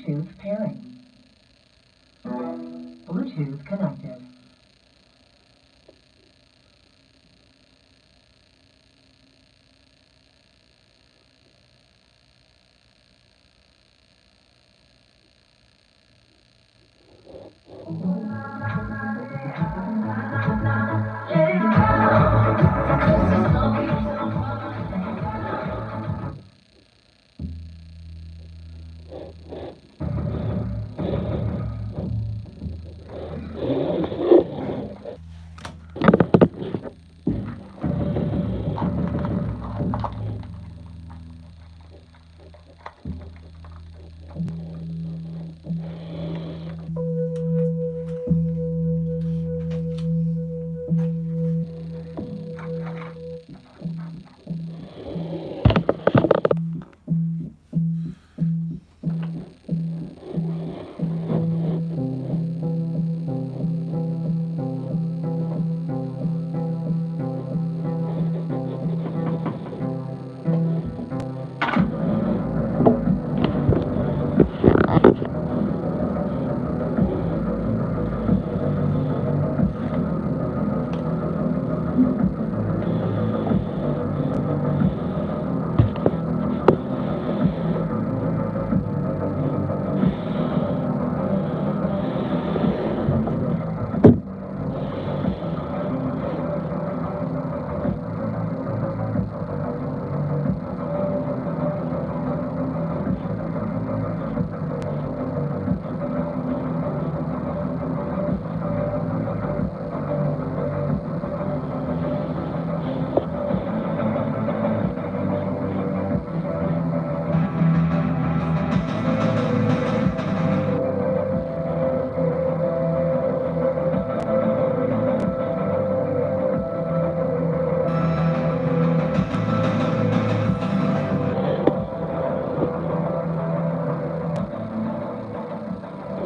Bluetooth pairing. Bluetooth connected.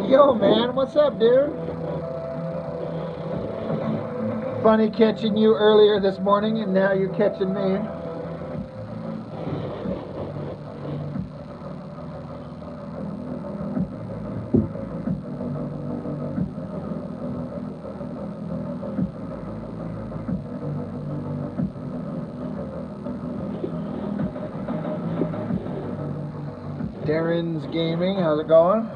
Yo, man, what's up, dude? Funny catching you earlier this morning, and now you're catching me. Darren's Gaming, how's it going?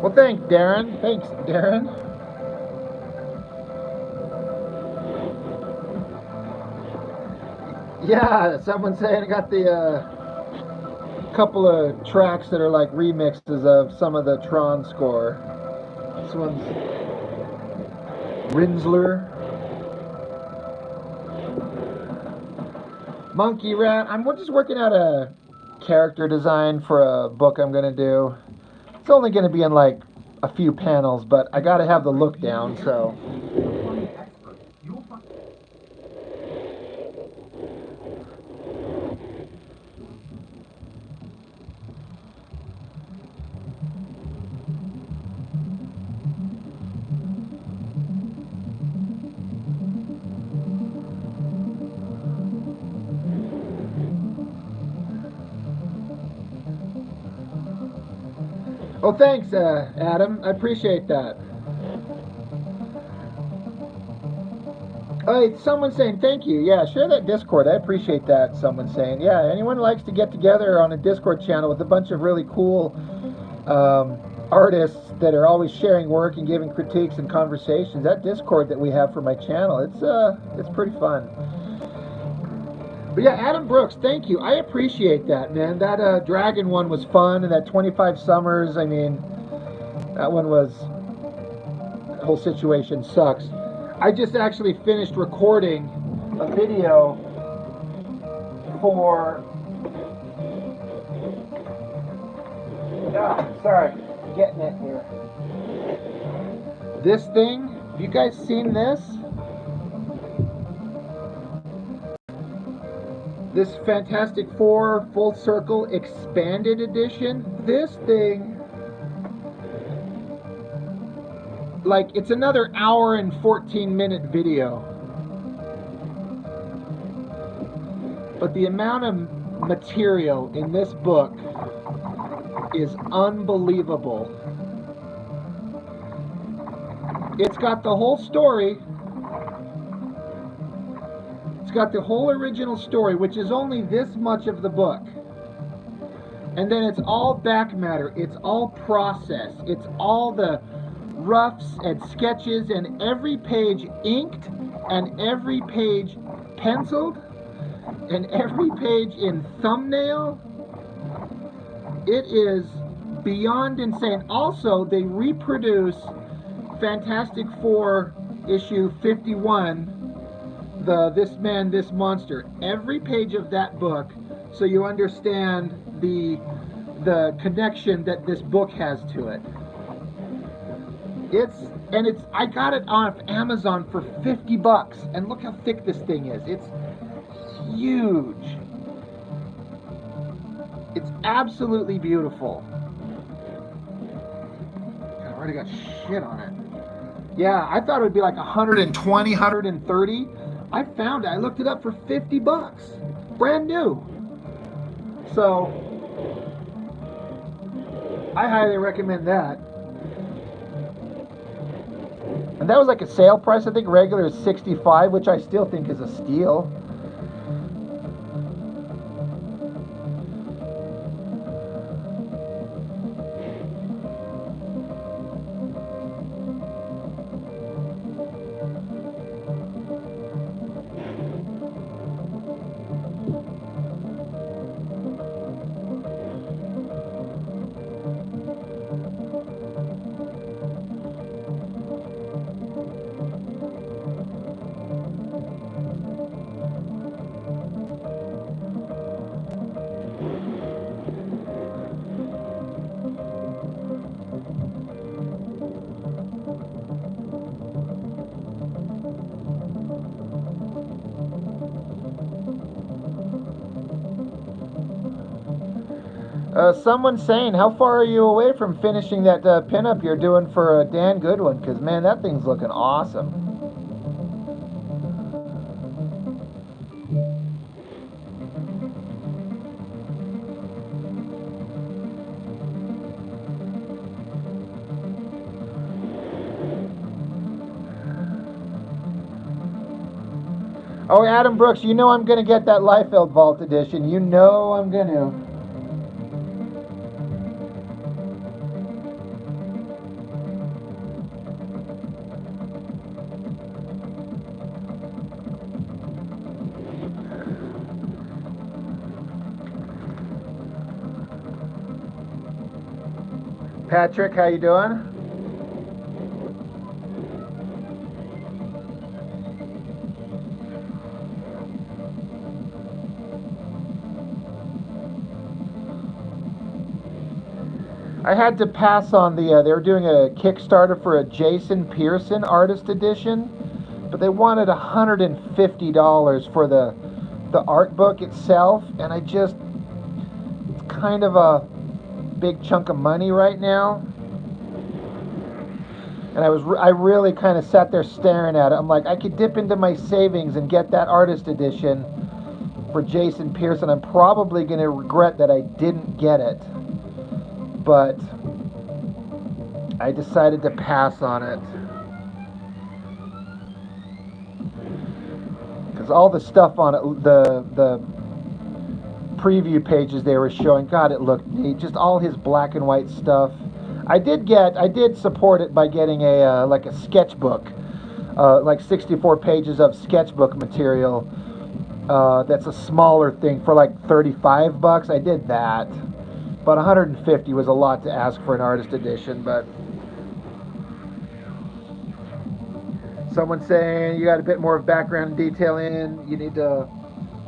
Well, thanks, Darren. Yeah, someone saying I got the couple of tracks that are like remixes of some of the Tron score. This one's Rinsler. Monkey Rat. I'm just working out a character design for a book I'm going to do. It's only going to be in like a few panels, but I got to have the look down, so. Oh, thanks, Adam. I appreciate that. It's someone saying thank you. Yeah, share that Discord. I appreciate that. Someone saying, yeah, anyone likes to get together on a Discord channel with a bunch of really cool artists that are always sharing work and giving critiques and conversations. That Discord that we have for my channel, it's pretty fun. But yeah, Adam Brooks, thank you. I appreciate that, man. That Dragon one was fun, and that 25 Summers, I mean, that one was, the whole situation sucks. I just actually finished recording a video for, sorry, getting it here. This thing, have you guys seen this? This Fantastic Four Full Circle Expanded Edition. This thing, like, it's another hour and 14-minute video. But the amount of material in this book is unbelievable. It's got the whole story. It's got the whole original story, which is only this much of the book. And then it's all back matter. It's all process. It's all the roughs and sketches, and every page inked, and every page penciled, and every page in thumbnail. It is beyond insane. Also, they reproduce Fantastic Four issue 51, the This Man, This Monster. Every page of that book, so you understand the connection that this book has to it. I got it off Amazon for 50 bucks, and look how thick this thing is. It's huge. It's absolutely beautiful. God, I already got shit on it. Yeah, I thought it would be like 120, 130. I found it. I looked it up for 50 bucks. Brand new. So, I highly recommend that. And that was like a sale price. I think regular is $65, which I still think is a steal. Someone's saying, how far are you away from finishing that pinup you're doing for Dan Goodwin? Because, man, that thing's looking awesome. Oh, Adam Brooks, you know I'm going to get that Liefeld Vault edition. You know I'm going to. Patrick, how you doing? I had to pass on the, they were doing a Kickstarter for a Jason Pearson artist edition, but they wanted $150 for the art book itself, and it's kind of a big chunk of money right now. And I really kind of sat there staring at it. I'm like, I could dip into my savings and get that artist edition for Jason Pearson. I'm probably going to regret that I didn't get it. But I decided to pass on it. because all the stuff on it, the preview pages they were showing, God, it looked neat. Just all his black and white stuff. I did support it by getting a like a sketchbook, like 64 pages of sketchbook material. That's a smaller thing for like $35. I did that, but 150 was a lot to ask for an artist edition. But someone's saying you got a bit more of background detail in. You need to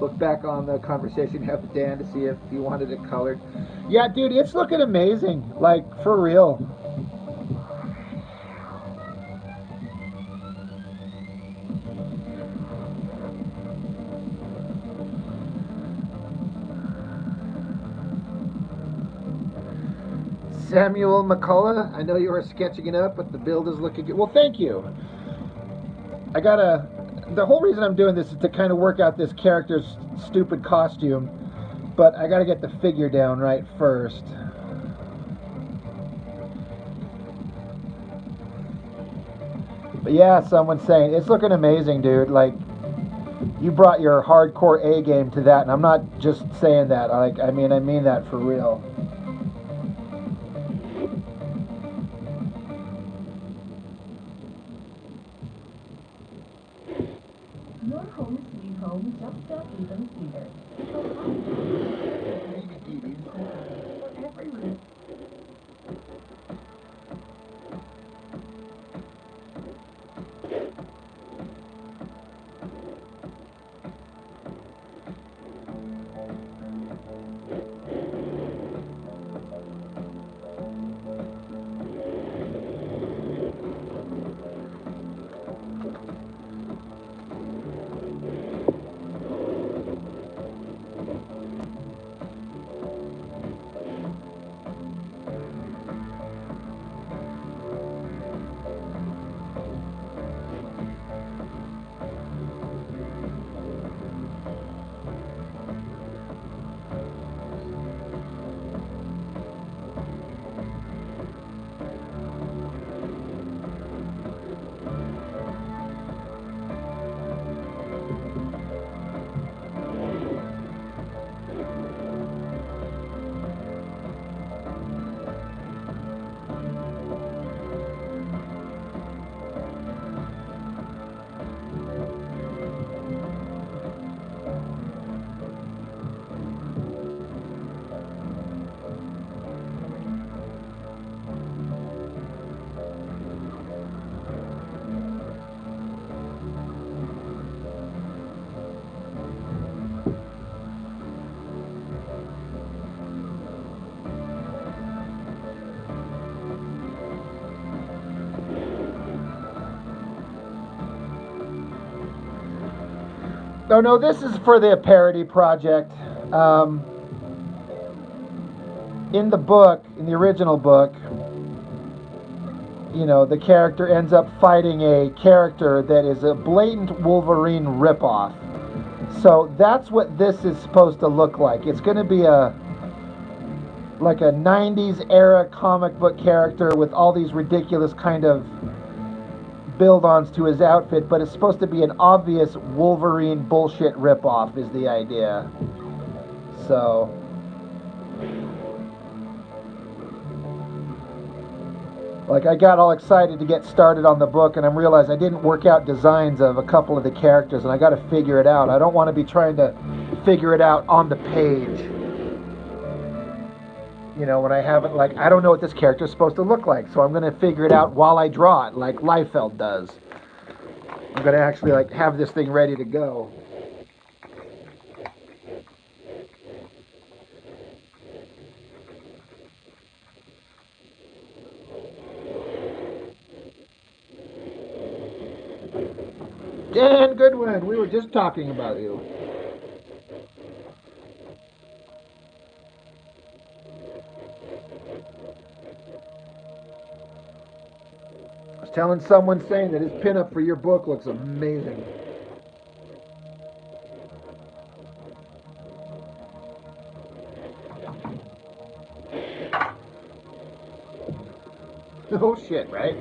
look back on the conversation you had with Dan to see if you wanted it colored. Yeah, dude, it's looking amazing. Like, for real. Samuel McCullough, I know you are sketching it up, but the build is looking good. Well, thank you. The whole reason I'm doing this is to kind of work out this character's stupid costume, but I gotta get the figure down right first. But yeah, someone's saying, it's looking amazing, dude. Like, you brought your hardcore A game to that, and I'm not just saying that. I mean that for real. Your home sweet home just got even sweeter. For every room. Oh no, this is for the parody project. In the book, in the original book, you know, the character ends up fighting a character that is a blatant Wolverine ripoff. So that's what this is supposed to look like. It's going to be like a 90s era comic book character with all these ridiculous kind of build-ons to his outfit, but it's supposed to be an obvious Wolverine bullshit ripoff is the idea. So like, I got all excited to get started on the book, and I realized I didn't work out designs of a couple of the characters, and I got to figure it out. I don't want to be trying to figure it out on the page. You know, when I haven't, like, I don't know what this character is supposed to look like, so I'm going to figure it out while I draw it, like Liefeld does. I'm going to actually, like, have this thing ready to go. Dan Goodwin, we were just talking about you. I was telling someone saying that his pinup for your book looks amazing. Oh shit, right?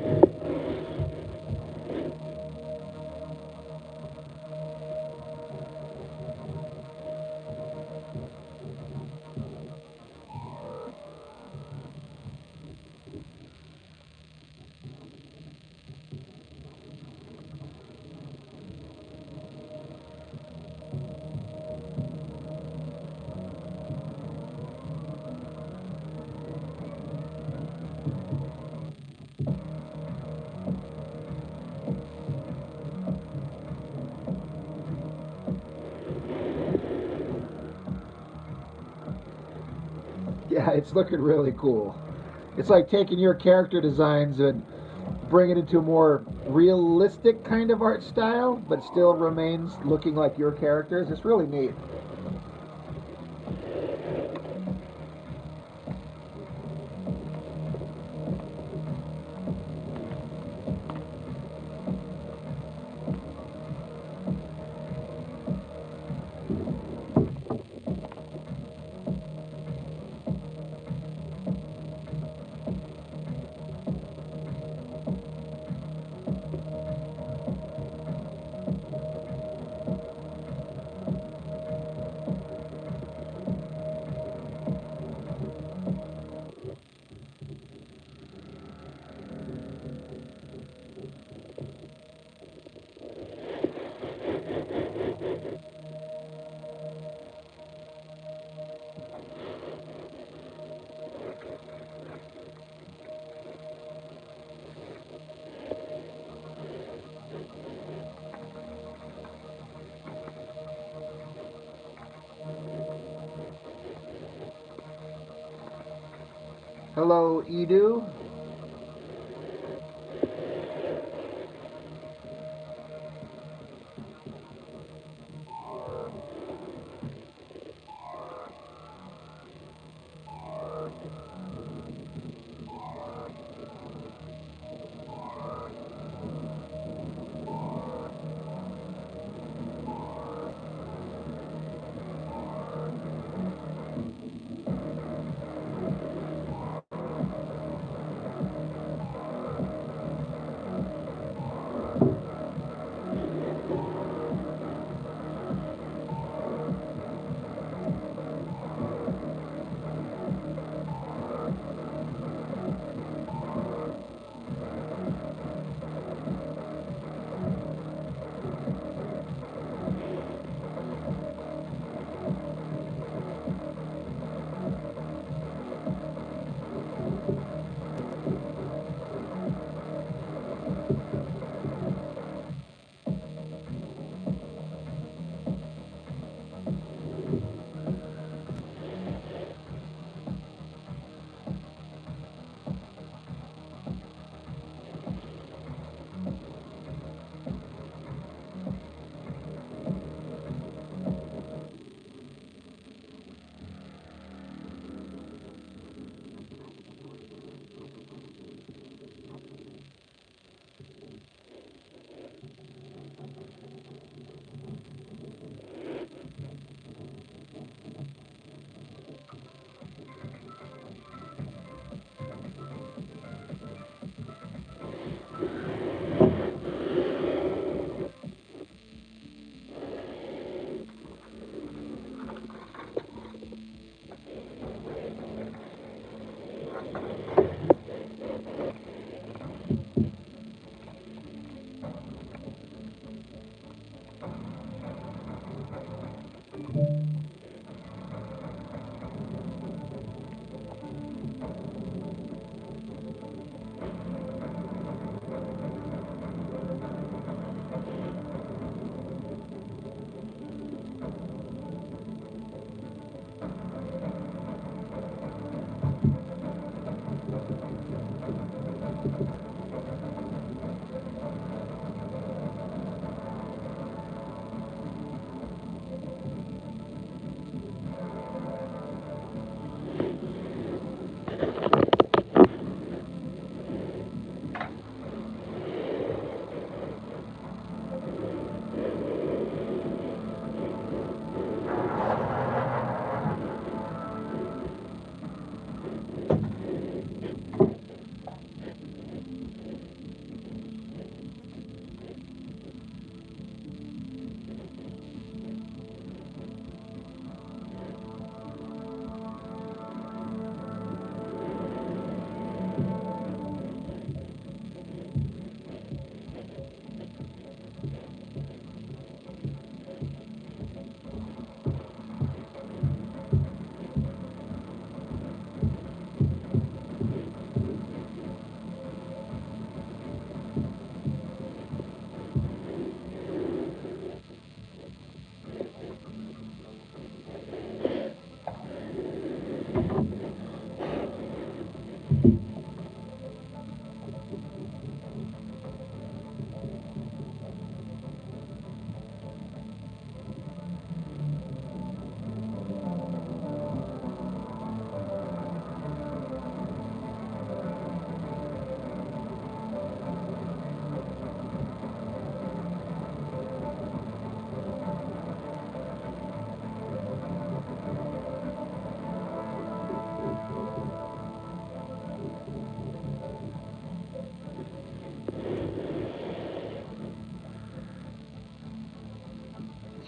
Yeah, it's looking really cool. It's like taking your character designs and bring it into a more realistic kind of art style, but still remains looking like your characters. It's really neat. Hello, Edu.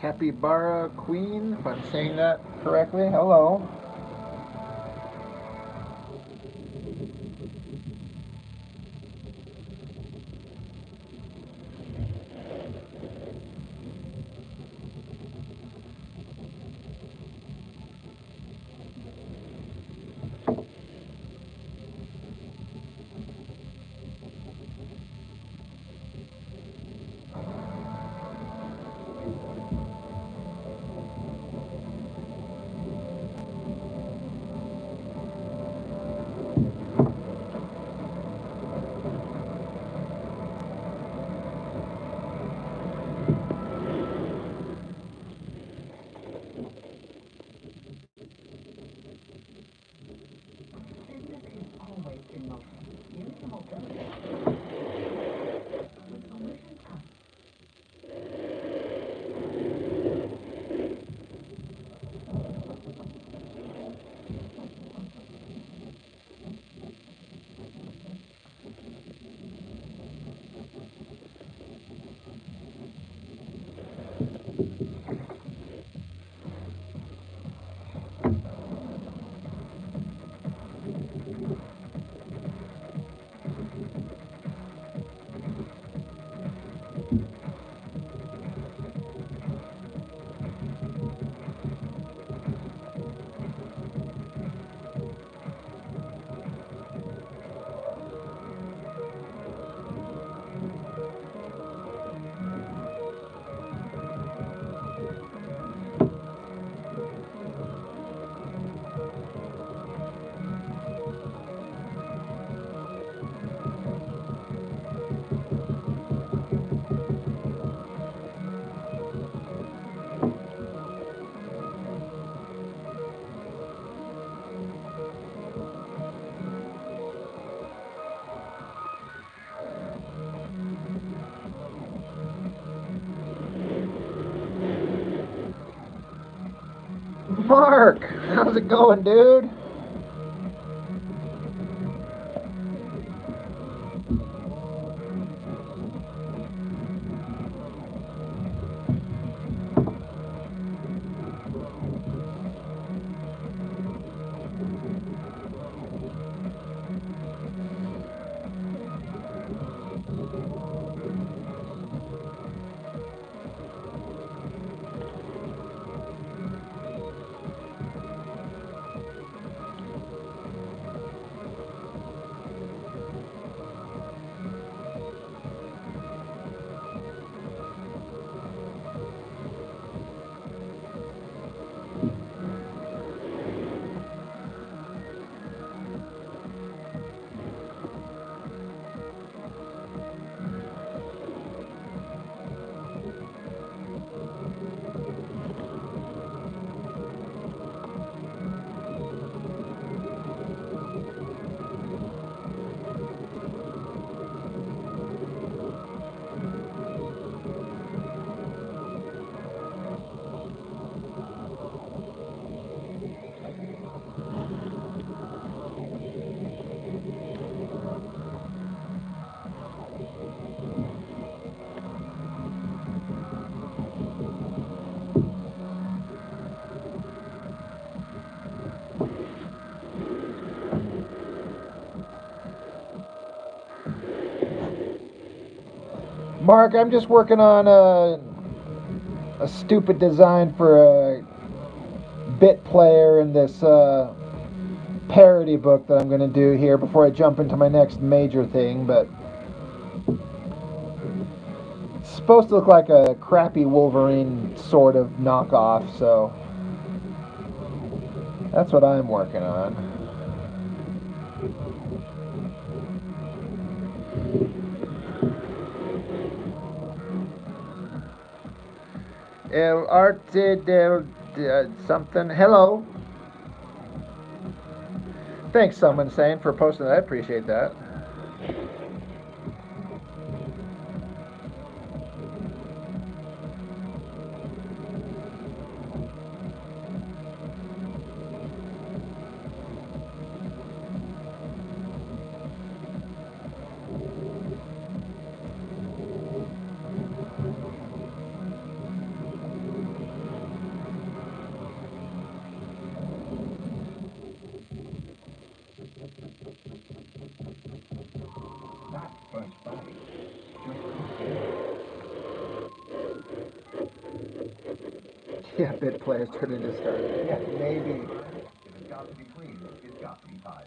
Capybara Queen, if I'm saying that correctly. Hello. Business is always in motion. Use the mobility with solutions come. Mark, how's it going, dude? Mark, I'm just working on a stupid design for a bit player in this parody book that I'm going to do here before I jump into my next major thing, but it's supposed to look like a crappy Wolverine sort of knockoff, so that's what I'm working on. El arte del something. Hello. Thanks, someone saying, for posting that. I appreciate that. Yeah, bit players turn into starters. Yeah, maybe. If it's got to be clean, it's got to be tied.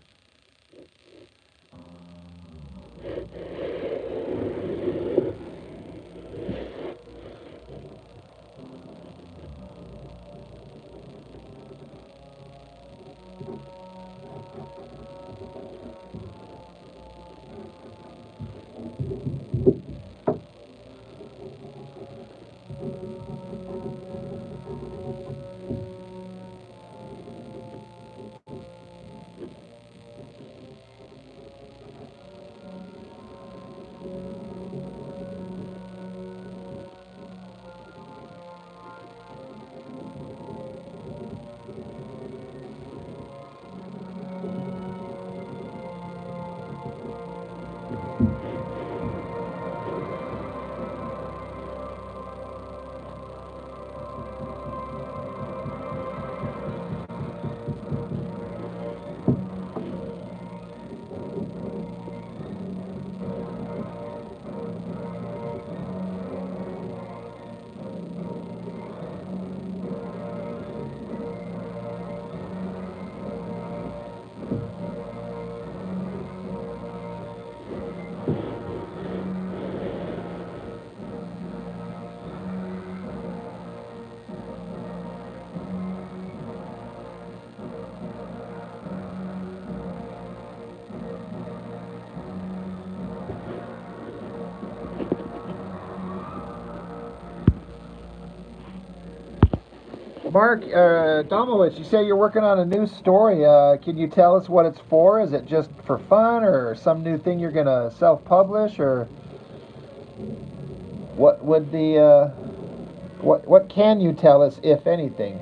Mark Domowitz, you say you're working on a new story. Can you tell us what it's for? Is it just for fun, or some new thing you're gonna self-publish, or what would the what can you tell us, if anything?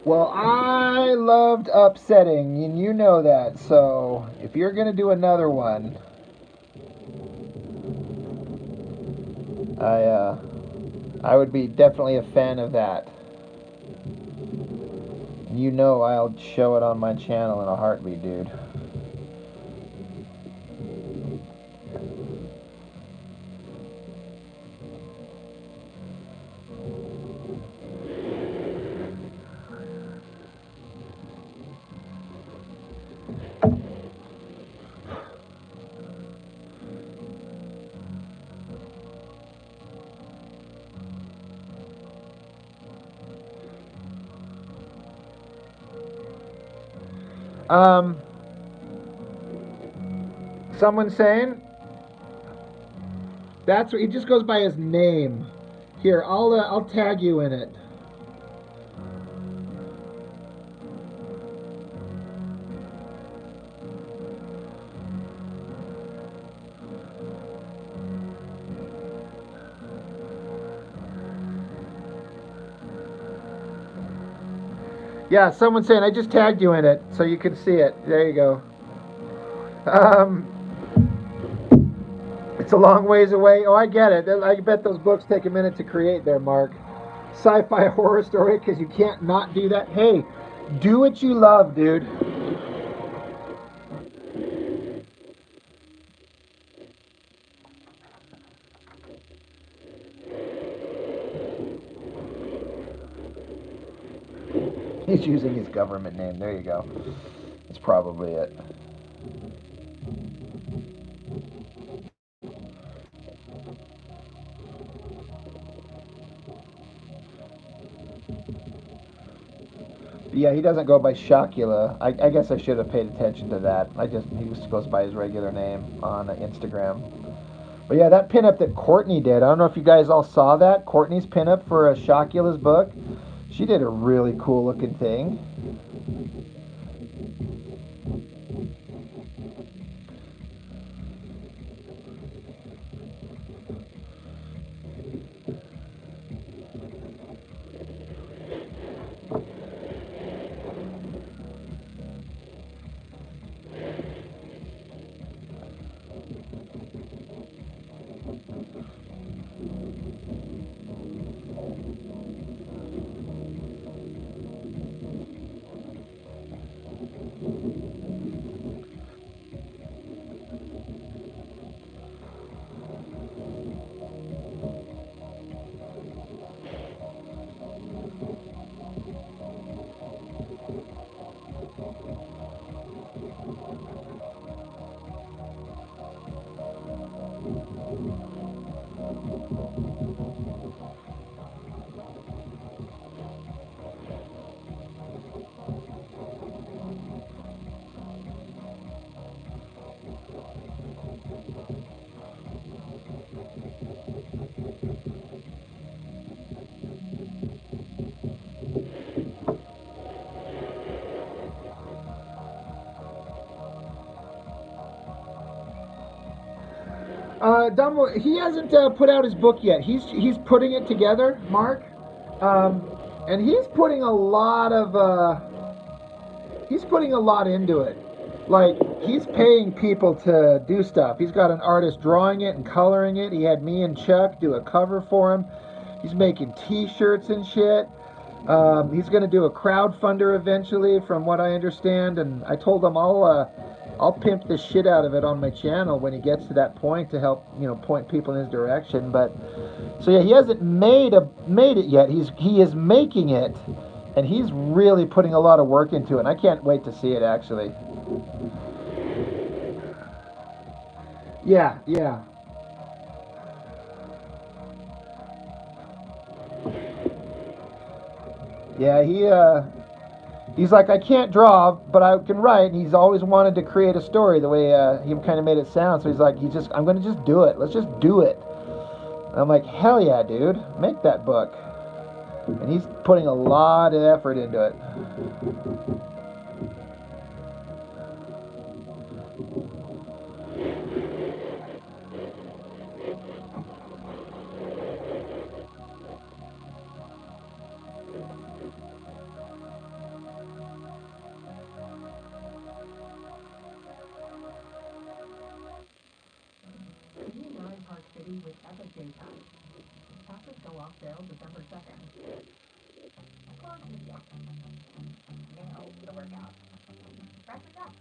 Well, I loved upsetting, and you know that. So if you're gonna do another one, I would be definitely a fan of that. You know I'll show it on my channel in a heartbeat, dude. Um, someone saying that's what he just goes by his name. Here, I'll tag you in it. Yeah, someone saying I just tagged you in it so you can see it. There you go. It's a long ways away. Oh, I get it. I bet those books take a minute to create there, Mark. Sci-fi horror story, because you can't not do that. Hey, do what you love, dude. He's using his government name. There you go. That's probably it. Yeah, he doesn't go by Shocula. I guess I should have paid attention to that. He just goes by his regular name on Instagram. But yeah, that pinup that Courtney did. I don't know if you guys all saw that. Courtney's pinup for Shocula's book. She did a really cool looking thing. Dumbo, he hasn't put out his book yet. He's putting it together, Mark, and he's putting a lot into it. Like, he's paying people to do stuff. He's got an artist drawing it and coloring it. He had me and Chuck do a cover for him. He's making T-shirts and shit. He's going to do a crowdfunder eventually, from what I understand. And I told him I'll pimp the shit out of it on my channel when he gets to that point to help, point people in his direction. But so yeah, he hasn't made it yet. He is making it, and he's really putting a lot of work into it. And I can't wait to see it, actually. Yeah, yeah. Yeah, he's like, I can't draw, but I can write. And he's always wanted to create a story the way he kind of made it sound. So he's like, I'm going to just do it. Let's just do it. And I'm like, hell yeah, dude, make that book. And he's putting a lot of effort into it. New Park City with Epic Daytime. Passes go off sale December 2nd. Now for the workout. Breakfast up.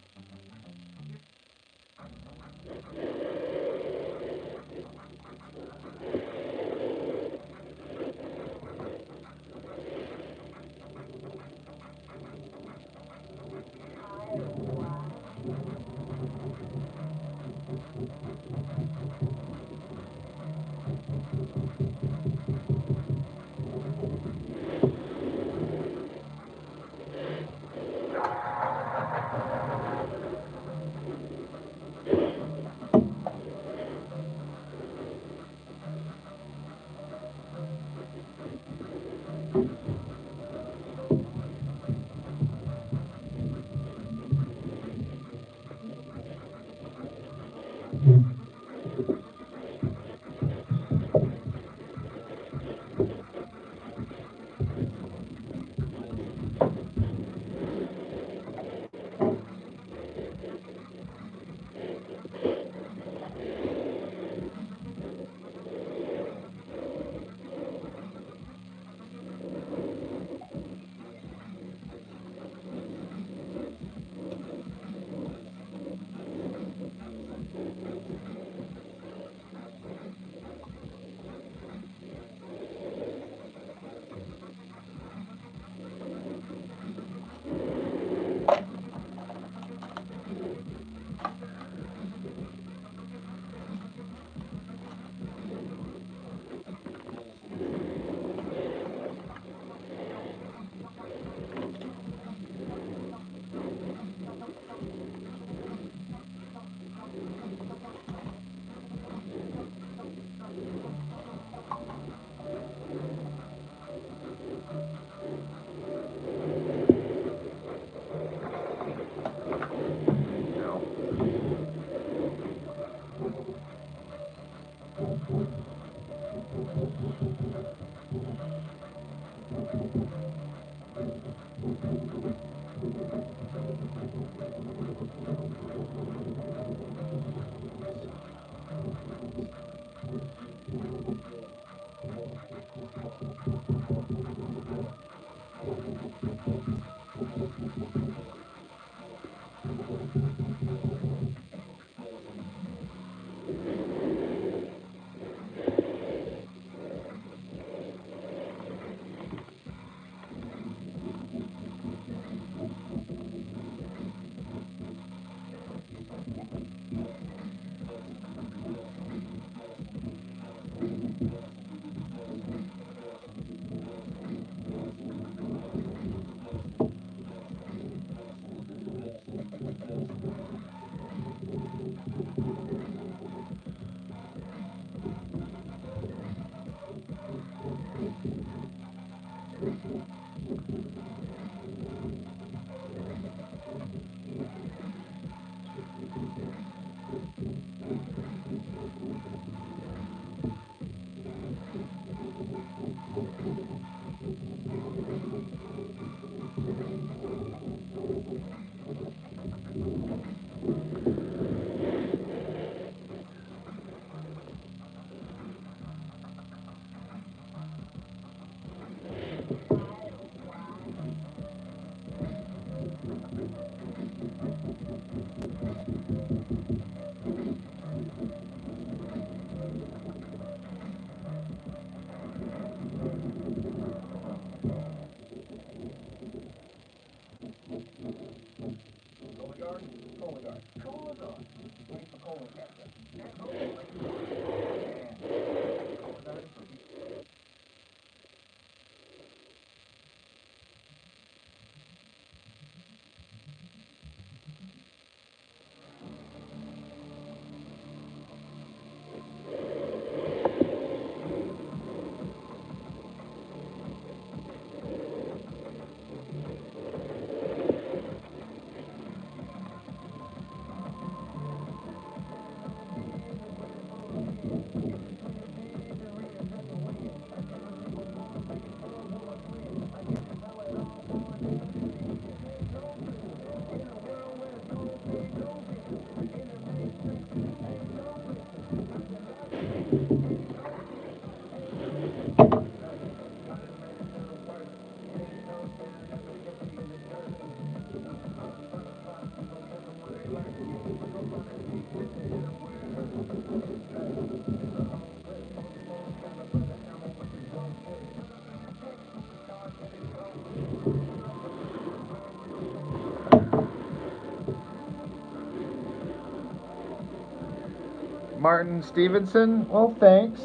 Martin Stevenson, well, thanks.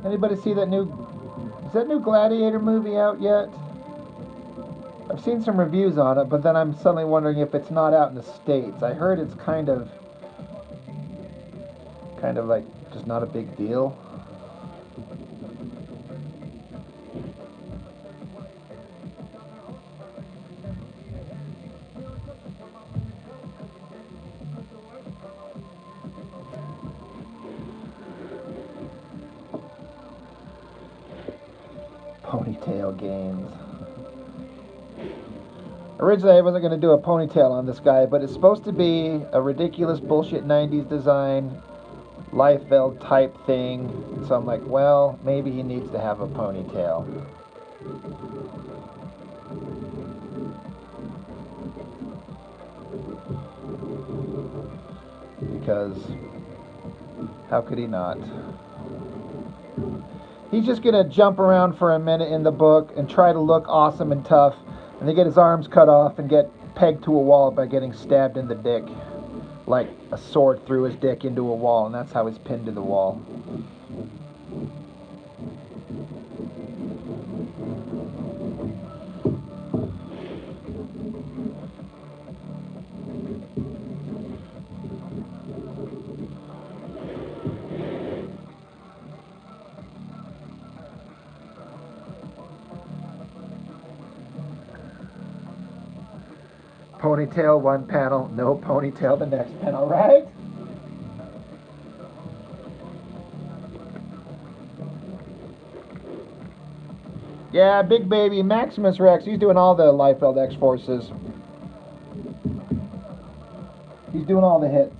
Anybody see that is that new Gladiator movie out yet? I've seen some reviews on it, but then I'm suddenly wondering if it's not out in the States. I heard it's kind of like just not a big deal. Ponytail games. Originally, I wasn't going to do a ponytail on this guy, but it's supposed to be a ridiculous bullshit 90s design, Liefeld type thing. So I'm like, well, maybe he needs to have a ponytail. Because how could he not? He's just going to jump around for a minute in the book and try to look awesome and tough, and then get his arms cut off and get pegged to a wall by getting stabbed in the dick. Like a sword through his dick into a wall, and that's how he's pinned to the wall. Ponytail one panel, no ponytail the next panel, right? Yeah, big baby Maximus Rex, he's doing all the Liefeld X-Forces. He's doing all the hits.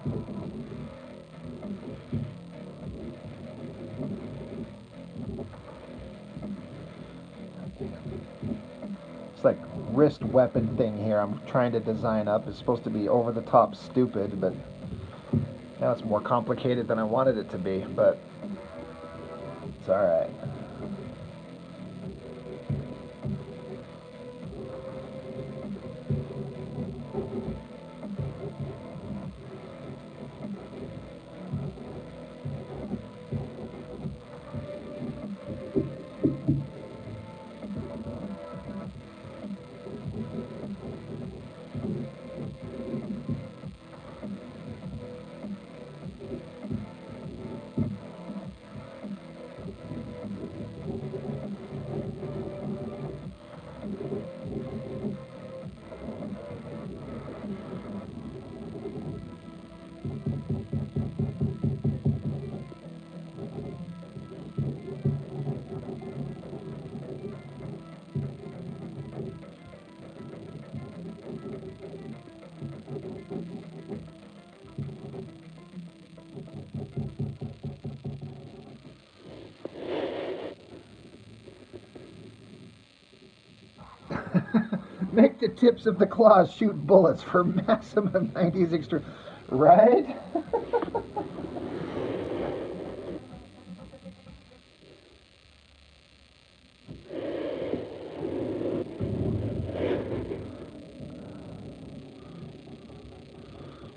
It's like wrist weapon thing here I'm trying to design up. It's supposed to be over the top stupid, but now it's more complicated than I wanted it to be, but it's alright. Make the tips of the claws shoot bullets for maximum 90s extreme. Right?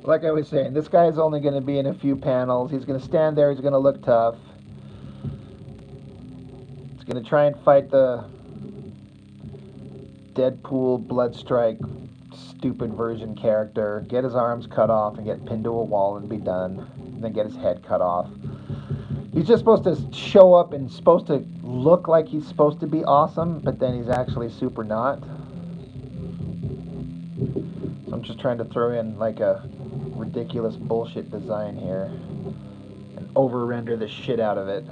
Like I was saying, this guy's only going to be in a few panels. He's going to stand there. He's going to look tough. He's going to try and fight the Deadpool, Bloodstrike, stupid version character, get his arms cut off and get pinned to a wall and be done, and then get his head cut off. He's just supposed to show up and supposed to look like he's supposed to be awesome, but then he's actually super not. So I'm just trying to throw in like a ridiculous bullshit design here and over-render the shit out of it.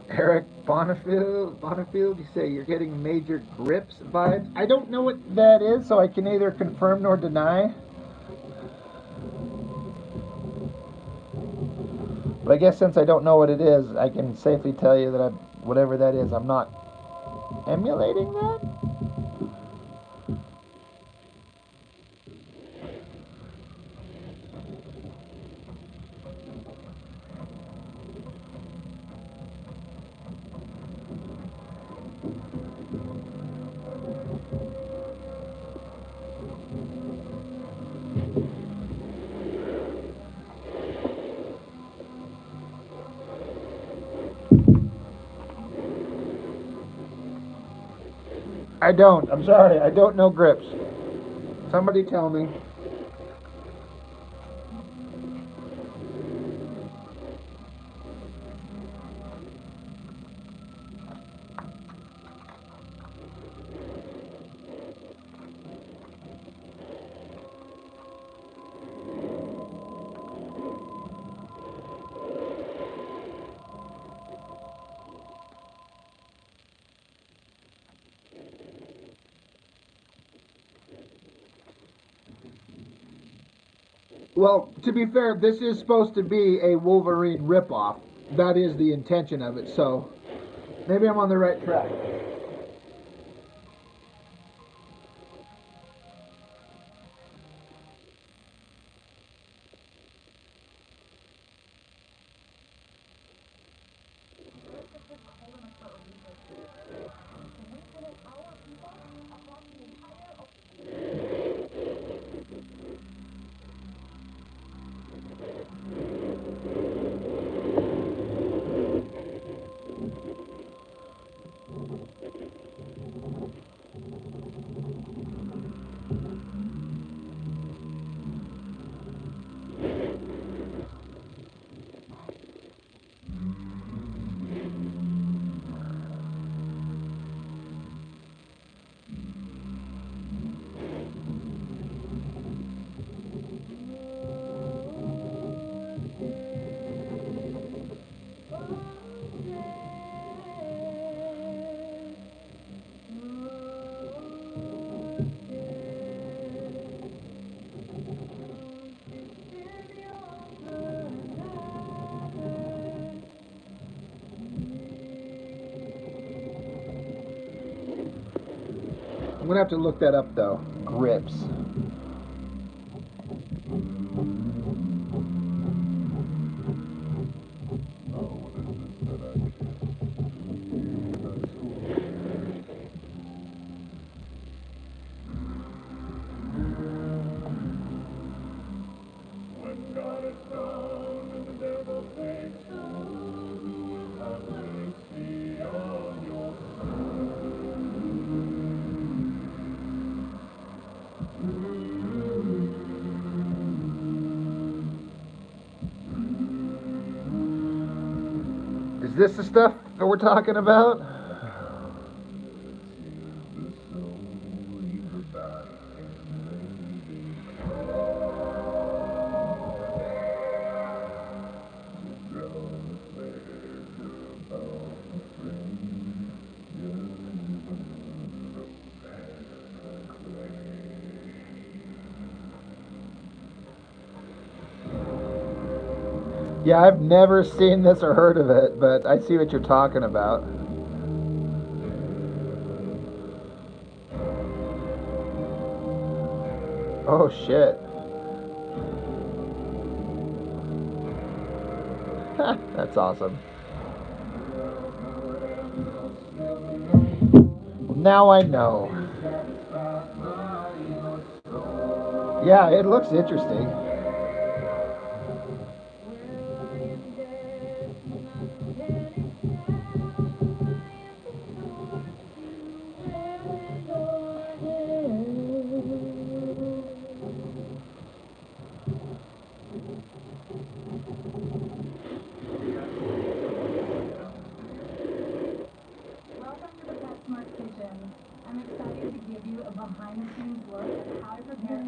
Eric Bonifield, you say you're getting Major Grips vibes. I don't know what that is, so I can neither confirm nor deny. But I guess since I don't know what it is, I can safely tell you that whatever that is, I'm not emulating that. I don't. I'm sorry. I don't know grips. Somebody tell me. Well, to be fair, this is supposed to be a Wolverine ripoff. That is the intention of it, so maybe I'm on the right track. I'm gonna have to look that up though. Grips. Is this the stuff that we're talking about? Yeah, I've never seen this or heard of it, but I see what you're talking about. Oh shit. That's awesome. Now I know. Yeah, it looks interesting. Welcome to the PetSmart Kitchen. I'm excited to give you a behind-the-scenes look at how I prepare a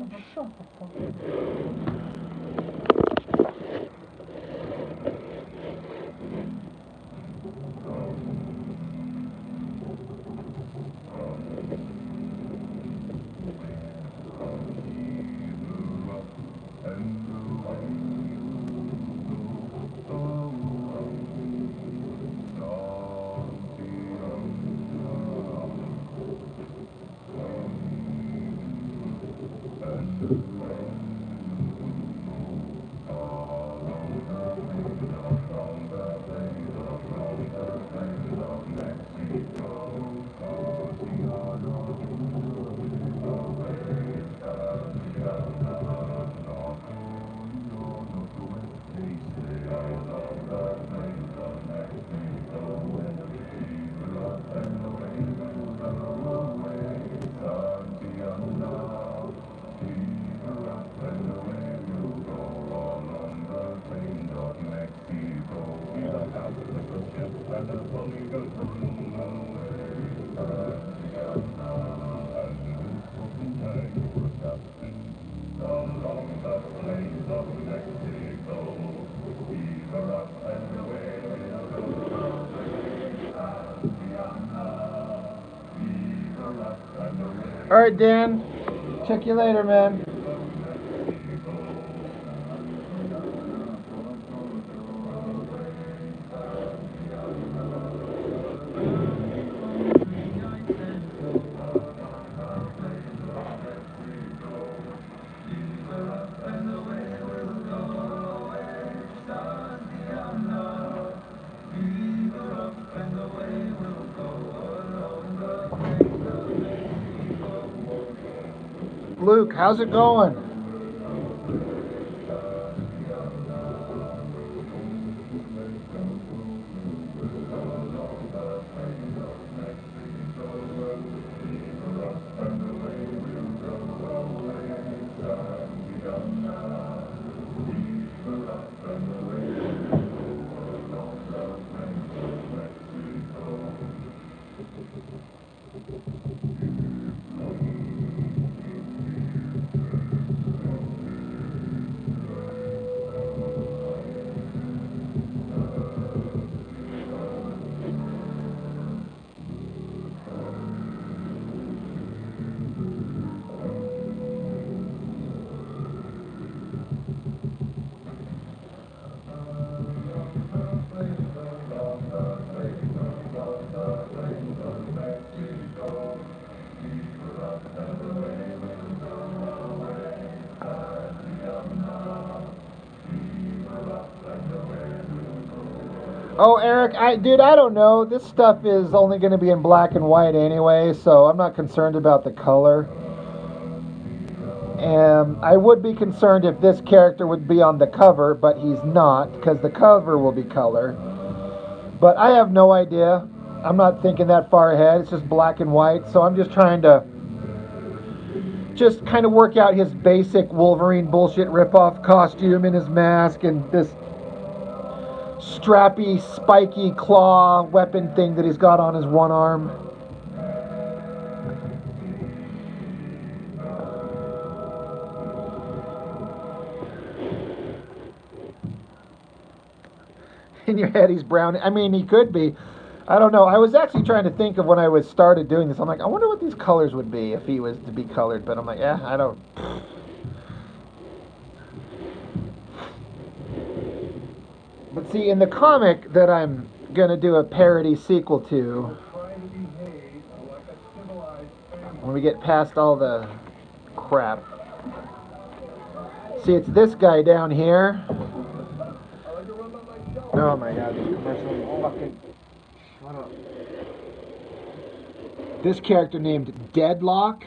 All right, Dan. Check you later, man. Luke, how's it going? Oh, Eric, dude, I don't know. This stuff is only going to be in black and white anyway, so I'm not concerned about the color. And I would be concerned if this character would be on the cover, but he's not, because the cover will be color. But I have no idea. I'm not thinking that far ahead. It's just black and white, so I'm just trying to just kind of work out his basic Wolverine bullshit ripoff costume and his mask and this strappy, spiky claw weapon thing that he's got on his one arm. In your head, he's brown. I mean, he could be. I don't know. I was actually trying to think of when I started doing this. I'm like, I wonder what these colors would be if he was to be colored. But I'm like, I don't. But see, in the comic that I'm gonna do a parody sequel to, when we get past all the crap. See, it's this guy down here. Oh my god, these commercials fucking shut up. This character named Deadlock.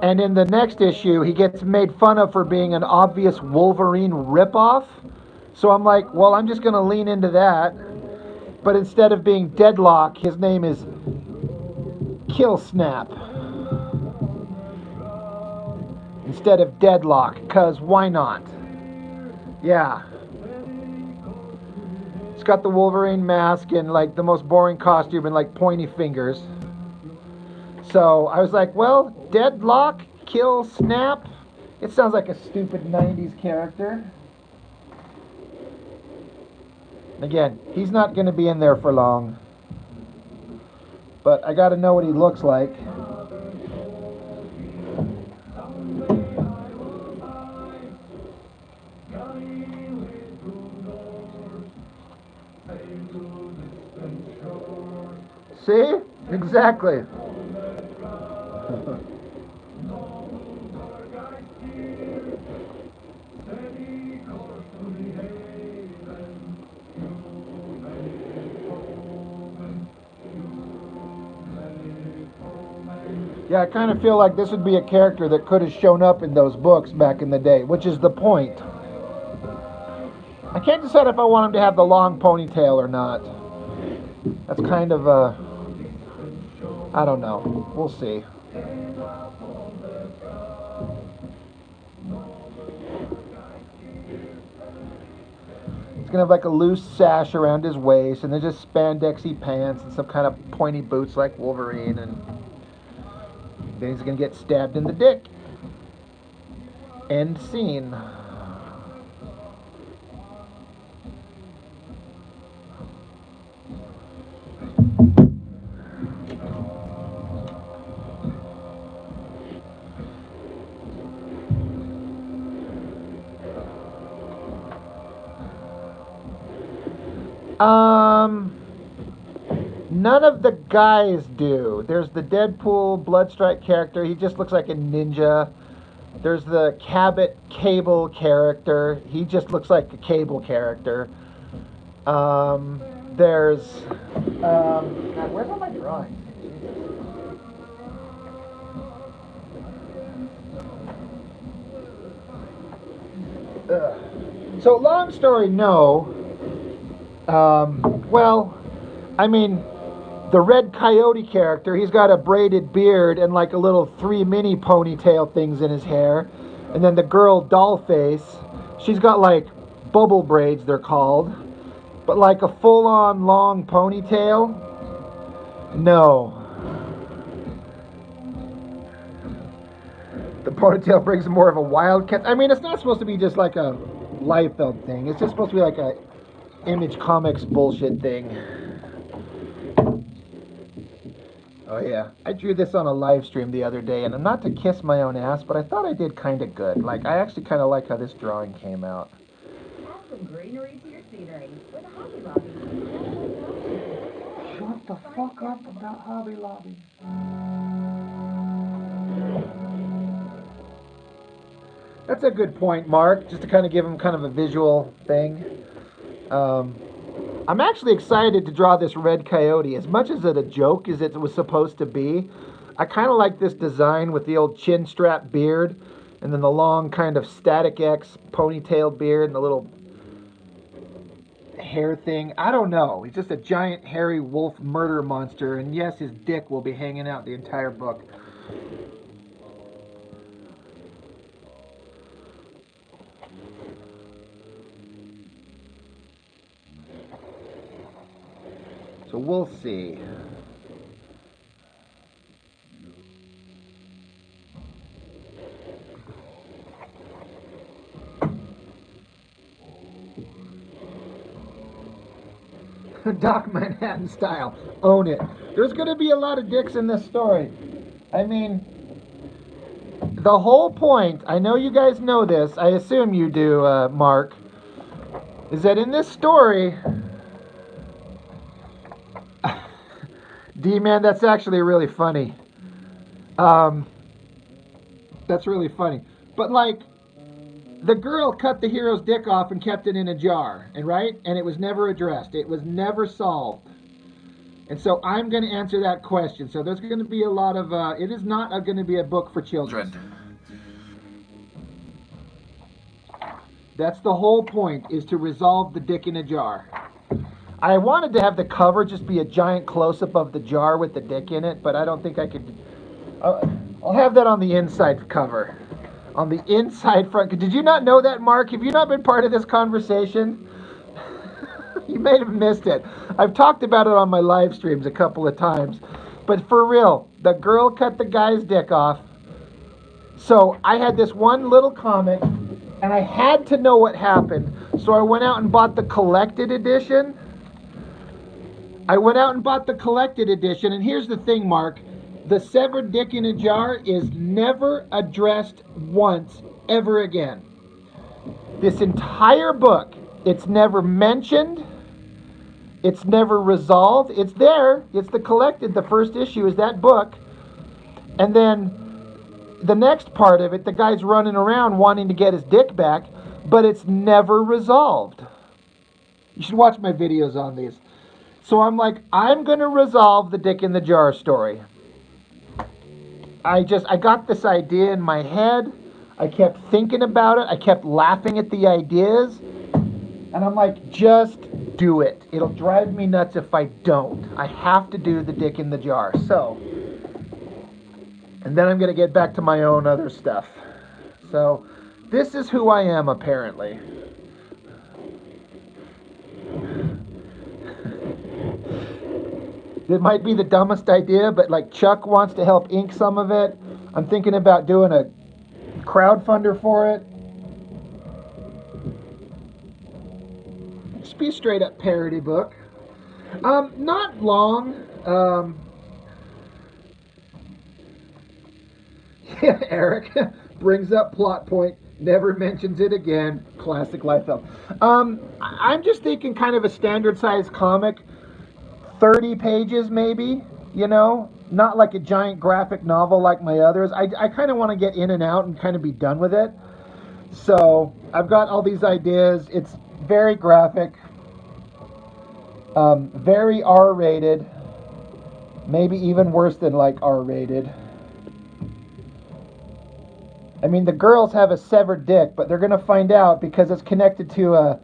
And in the next issue, he gets made fun of for being an obvious Wolverine ripoff. So I'm like, well, I'm just going to lean into that. But instead of being Deadlock, his name is Kill Snap. Instead of Deadlock, because why not? Yeah. It's got the Wolverine mask and like the most boring costume and like pointy fingers. So I was like, well, Deadlock, Kill Snap. It sounds like a stupid 90s character. Again, he's not going to be in there for long. But I got to know what he looks like. See? Exactly. Yeah, I kind of feel like this would be a character that could have shown up in those books back in the day, which is the point. I can't decide if I want him to have the long ponytail or not. That's kind of I don't know. We'll see. He's gonna have like a loose sash around his waist, and then just spandexy pants and some kind of pointy boots like Wolverine, and then he's gonna get stabbed in the dick. End scene. None of the guys do. There's the Deadpool Bloodstrike character. He just looks like a ninja. There's the Cabot Cable character. He just looks like a Cable character. There's God, where's all my drawings? So long story no. Well, I mean, the Red Coyote character, he's got a braided beard and like a little 3 mini ponytail things in his hair. And then the girl Dollface, she's got like bubble braids, they're called. But like a full-on long ponytail? No. The ponytail brings more of a wildcat. I mean, it's not supposed to be just like a Liefeld thing. It's just supposed to be like a Image Comics bullshit thing. Oh yeah, I drew this on a live stream the other day, and not to kiss my own ass, but I thought I did kind of good. Like, I actually kind of like how this drawing came out. Add some greenery to your scenery with Hobby Lobby. Shut the fuck up about Hobby Lobby. That's a good point, Mark, just to kind of give him kind of a visual thing. I'm actually excited to draw this Red Coyote. As much as it a joke as it was supposed to be, I kind of like this design with the old chin strap beard and then the long kind of Static X ponytail beard and the little hair thing. I don't know. He's just a giant hairy wolf murder monster, and yes, his dick will be hanging out the entire book. So we'll see. Doc Manhattan style. Own it. There's going to be a lot of dicks in this story. I mean, the whole point, I know you guys know this, I assume you do, Mark, is that in this story... D-Man, that's actually really funny. That's really funny. But, like, the girl cut the hero's dick off and kept it in a jar, and right? And it was never addressed. It was never solved. And so I'm going to answer that question. So there's going to be a lot of... it is not going to be a book for children. That's the whole point, is to resolve the dick in a jar. I wanted to have the cover just be a giant close-up of the jar with the dick in it, but I don't think I could... I'll have that on the inside cover. On the inside front. Did you not know that, Mark? Have you not been part of this conversation? You may have missed it. I've talked about it on my live streams a couple of times. But for real, the girl cut the guy's dick off. So I had this one little comic, and I had to know what happened. So I went out and bought the collected edition. And here's the thing, Mark. The severed dick in a jar is never addressed once, ever again. This entire book, it's never mentioned. It's never resolved. It's there. It's the collected. The first issue is that book. And then the next part of it, the guy's running around wanting to get his dick back, but it's never resolved. You should watch my videos on these. So I'm like, I'm going to resolve the dick in the jar story. I got this idea in my head. I kept thinking about it. I kept laughing at the ideas. And I'm like, just do it. It'll drive me nuts if I don't. I have to do the dick in the jar. So, and then I'm going to get back to my own other stuff. So, this is who I am, apparently. It might be the dumbest idea, but like Chuck wants to help ink some of it. I'm thinking about doing a crowdfunder for it. Just be a straight up parody book. Not long. Yeah, Eric brings up plot point, never mentions it again. Classic Liefeld. I'm just thinking kind of a standard size comic, 30 pages maybe, you know, not like a giant graphic novel like my others. I kind of want to get in and out and kind of be done with it. So I've got all these ideas. It's very graphic, very R-rated, maybe even worse than like R-rated. I mean, the girls have a severed dick, but they're going to find out because it's connected to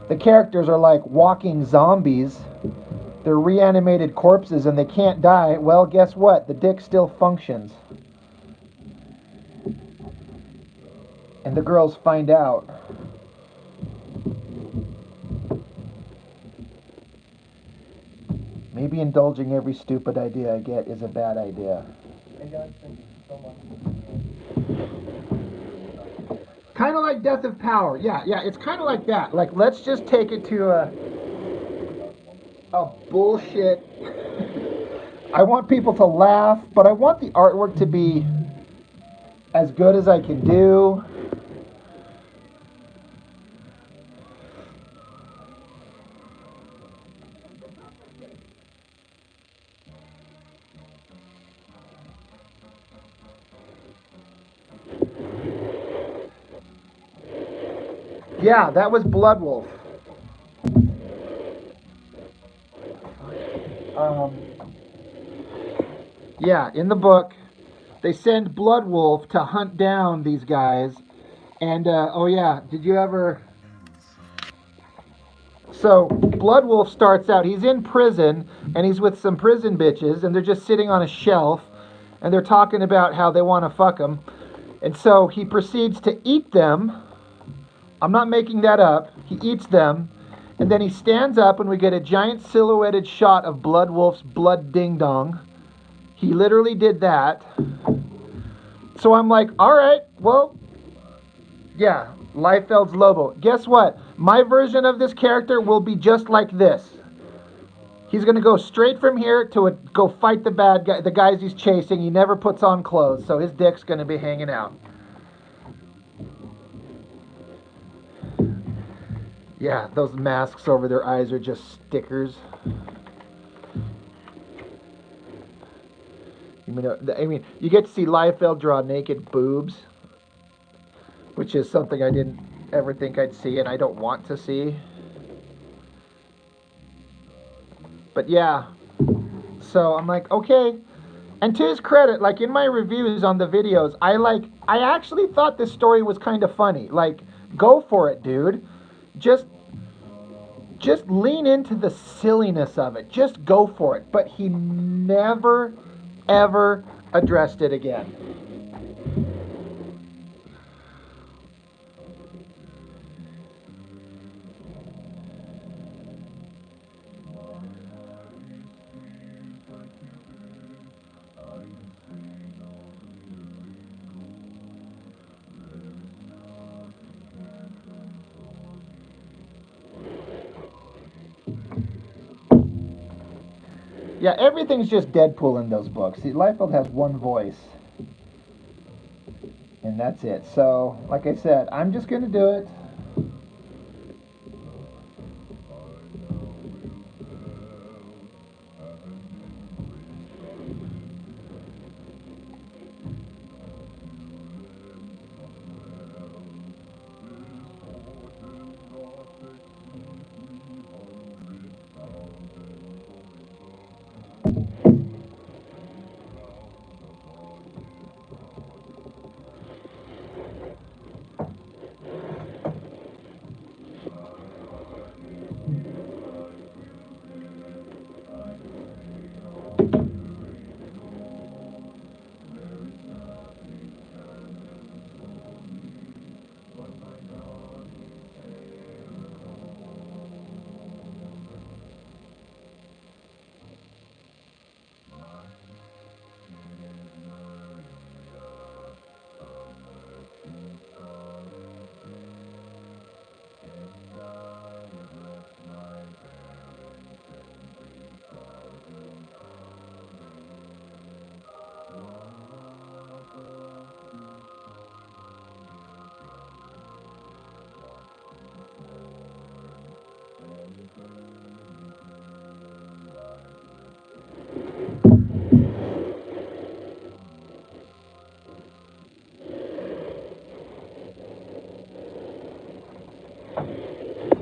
the characters are like walking zombies. They're reanimated corpses and they can't die. Well, guess what? The dick still functions. And the girls find out. Maybe indulging every stupid idea I get is a bad idea. Hey guys, thank you so much. Kind of like Death of Power. Yeah, it's kind of like that. Like, let's just take it to a bullshit. I want people to laugh, but I want the artwork to be as good as I can do. Yeah, that was Blood Wolf. Yeah, in the book, they send Blood Wolf to hunt down these guys. And, oh yeah, did you ever... So, Blood Wolf starts out, he's in prison, and he's with some prison bitches, and they're just sitting on a shelf, and they're talking about how they want to fuck him. And so, he proceeds to eat them. I'm not making that up. He eats them, and then he stands up, and we get a giant silhouetted shot of Blood Wolf's blood ding-dong. He literally did that. So I'm like, all right, well, yeah, Liefeld's Lobo. Guess what? My version of this character will be just like this. He's going to go straight from here to go fight the bad guy, the guys he's chasing. He never puts on clothes, so his dick's going to be hanging out. Yeah, those masks over their eyes are just stickers. I mean, you get to see Liefeld draw naked boobs, which is something I didn't ever think I'd see, and I don't want to see. But yeah, so I'm like, okay. And to his credit, like in my reviews on the videos, I actually thought this story was kind of funny. Like, go for it, dude. Just lean into the silliness of it. Just go for it. But he never, ever addressed it again. Yeah, everything's just Deadpool in those books. See, Liefeld has one voice. And that's it. So, like I said, I'm just going to do it.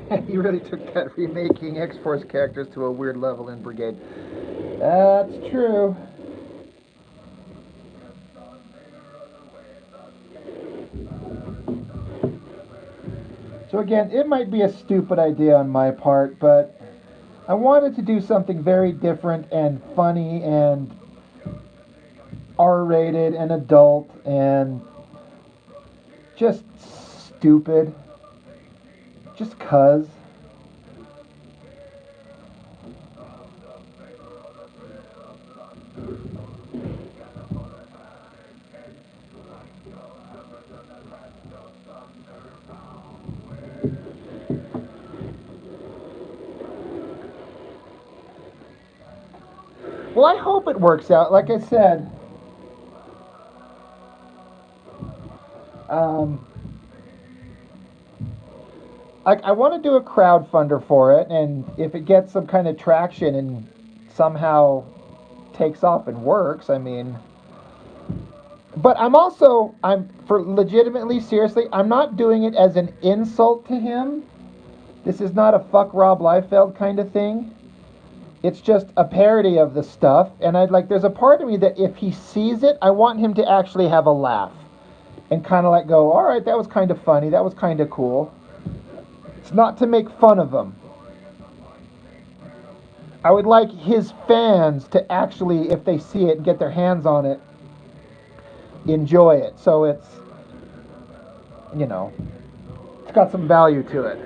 He really took that remaking X-Force characters to a weird level in Brigade. That's true. So again, it might be a stupid idea on my part, but I wanted to do something very different and funny and R-rated and adult and just stupid. Just 'cause. Well, I hope it works out. Like I said, um, I want to do a crowdfunder for it, and if it gets some kind of traction and somehow takes off and works, I mean. But I'm for legitimately, seriously, I'm not doing it as an insult to him. This is not a fuck Rob Liefeld kind of thing. It's just a parody of the stuff, and there's a part of me that if he sees it, I want him to actually have a laugh and kind of go, all right, that was kind of funny, that was kind of cool. It's not to make fun of him. I would like his fans to actually, if they see it and get their hands on it, enjoy it. So it's got some value to it.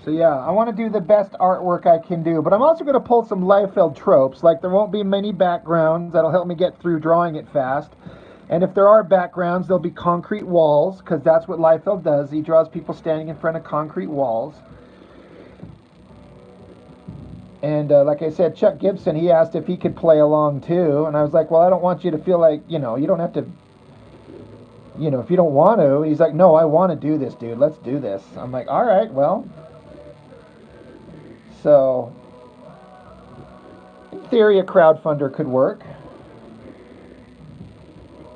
So yeah, I want to do the best artwork I can do, but I'm also going to pull some Liefeld tropes, like there won't be many backgrounds. That'll help me get through drawing it fast. And if there are backgrounds, there'll be concrete walls, because that's what Liefeld does. He draws people standing in front of concrete walls. And like I said, Chuck Gibson, he asked if he could play along too. And I was like, well, I don't want you to feel like, you don't have to, if you don't want to. He's like, no, I want to do this, dude. Let's do this. I'm like, all right, well. So, in theory, a crowdfunder could work.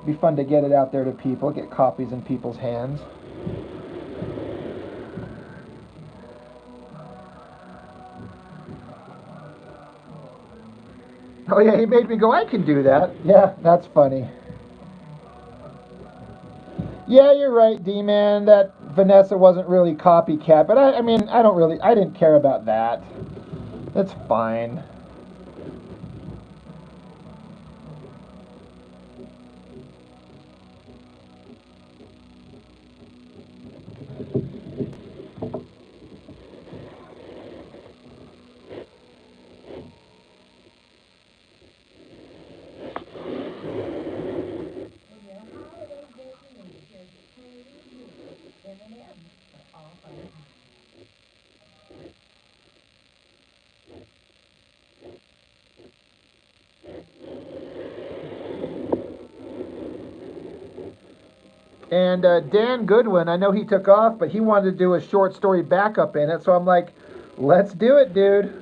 Be fun to get it out there to people, get copies in people's hands. Oh yeah, he made me go, I can do that. Yeah, that's funny. Yeah, you're right, D-Man. That Vanessa wasn't really copycat, but I mean, I didn't care about that. It's fine. And Dan Goodwin, I know he took off, but he wanted to do a short story backup in it, so I'm like, let's do it, dude.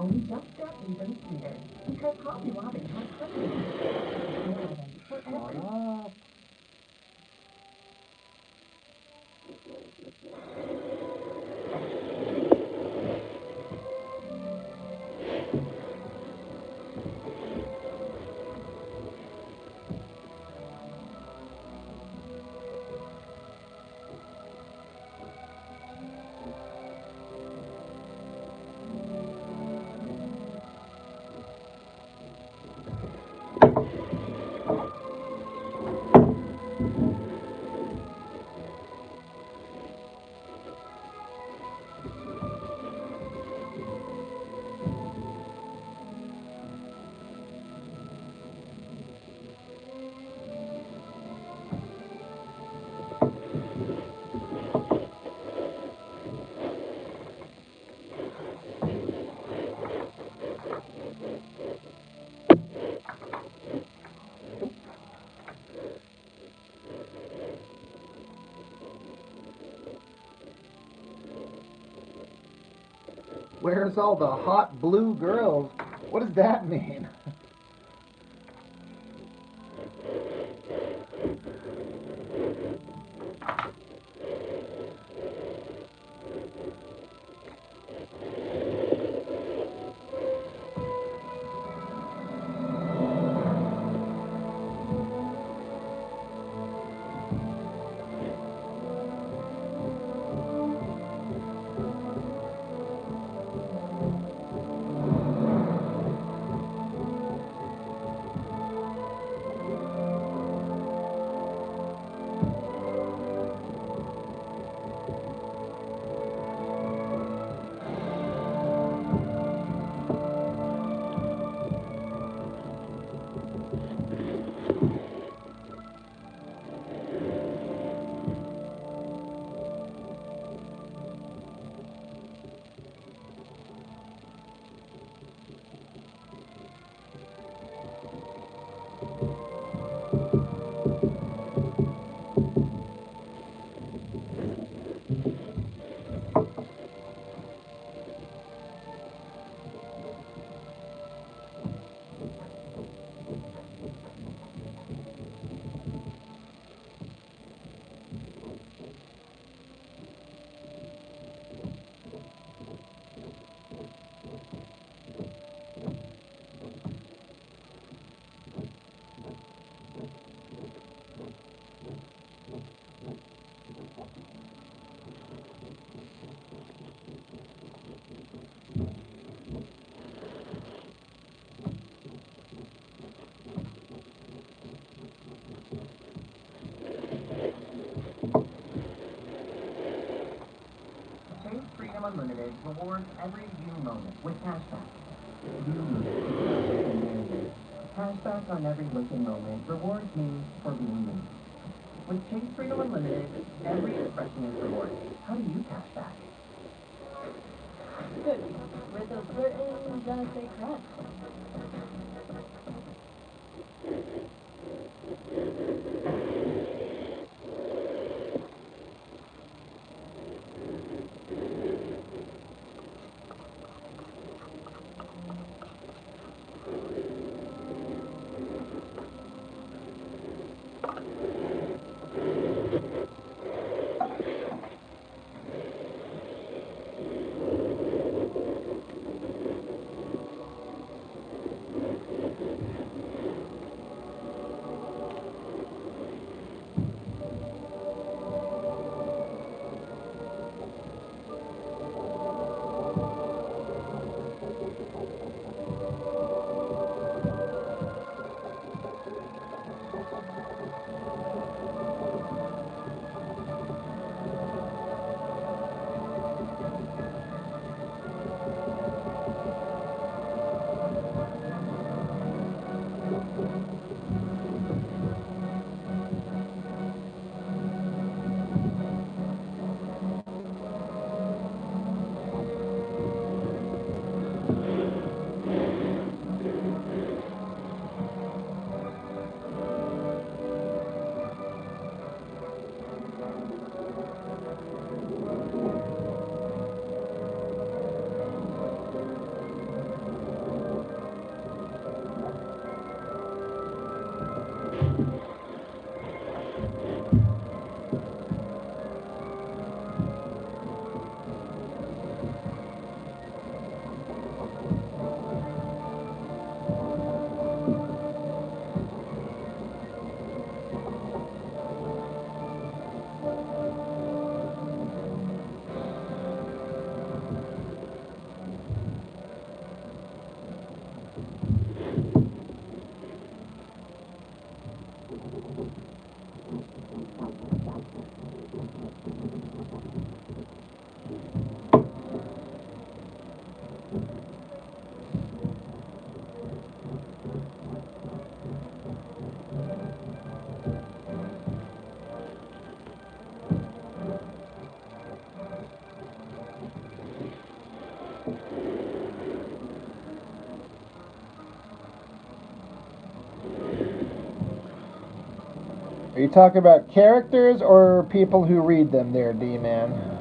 home just got even sweeter because Hobby Lobby has Christmas for every. Where's all the hot blue girls? What does that mean? Chase Freedom Unlimited rewards every view moment with cashback. Cashback on every looking moment rewards me for being me. With Chase Freedom Unlimited, every expression is rewarded. How do you cash back? Good. With a certain je ne sais quoi. talking about characters or people who read them there, D-Man?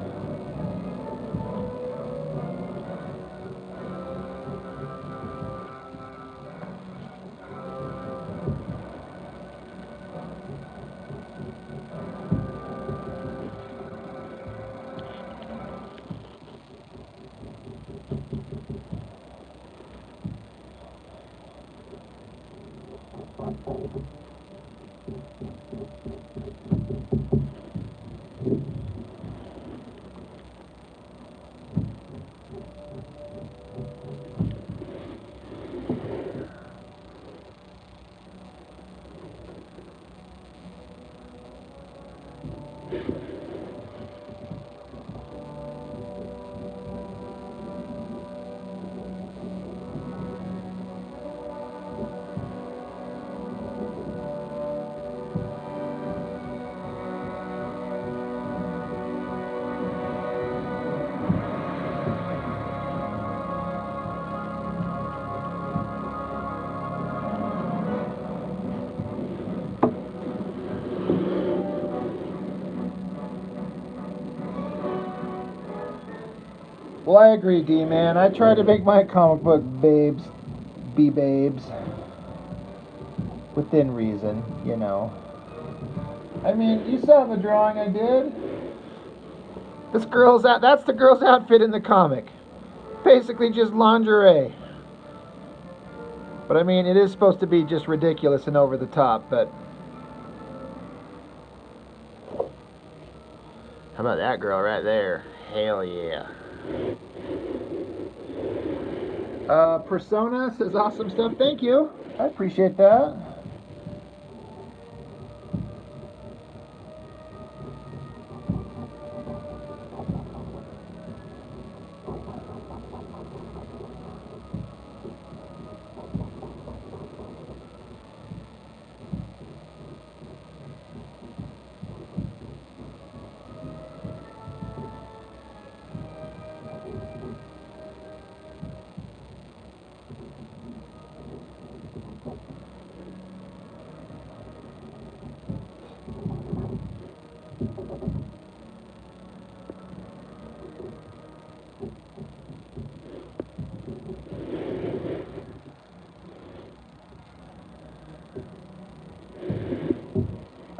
Well, I agree, D-Man. I try to make my comic book babes be babes. Within reason, you know. I mean, you saw the drawing I did. This girl's that's the girl's outfit in the comic. Basically just lingerie. But I mean, it is supposed to be just ridiculous and over the top, but how about that girl right there? Hell yeah. Persona says awesome stuff. Thank you. I appreciate that.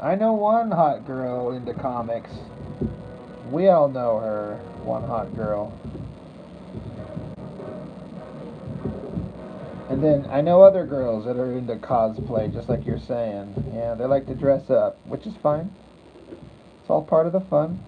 I know one hot girl into comics. We all know her. One hot girl. And then I know other girls that are into cosplay, just like you're saying. Yeah, they like to dress up, which is fine. It's all part of the fun.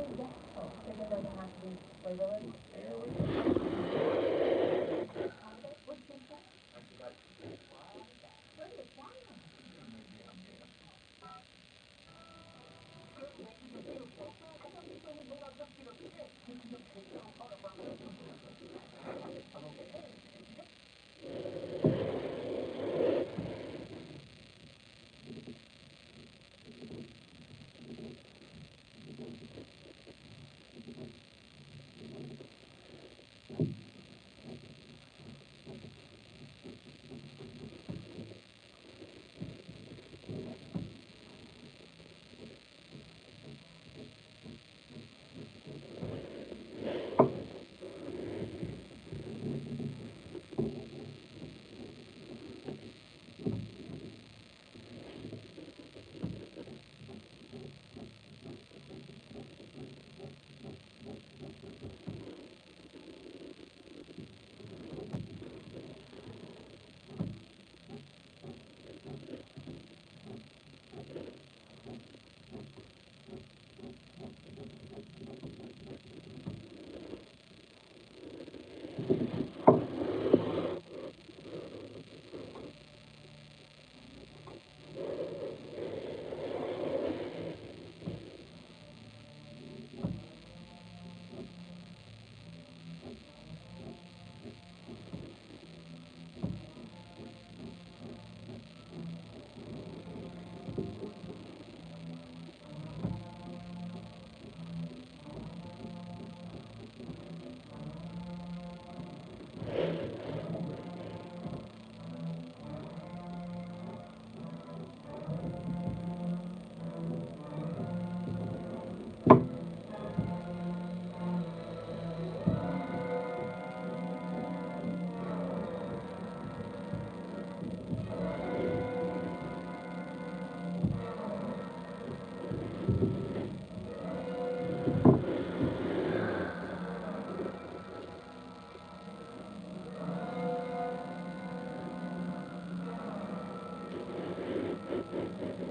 It doesn't have to be flavorless.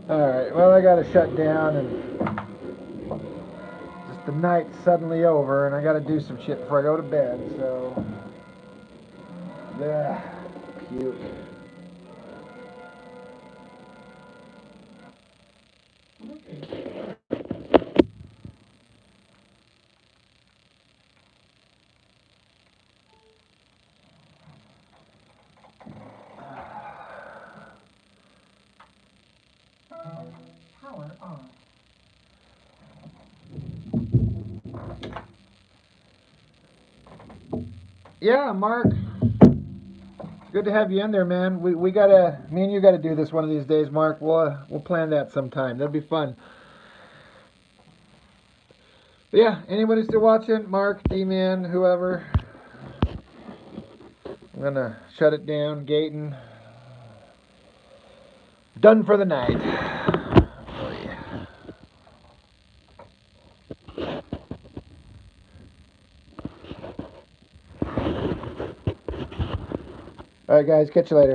Alright, well I gotta shut down and just the night's suddenly over and I gotta do some shit before I go to bed, so yeah, puke. Power on. Yeah, Mark. Good to have you in there, man. We gotta, me and you gotta do this one of these days, Mark. We'll plan that sometime. That'd be fun. But yeah, anybody still watching? Mark, D-Man, whoever. I'm gonna shut it down. Gaten. Done for the night. Oh yeah. All right, guys. Catch you later.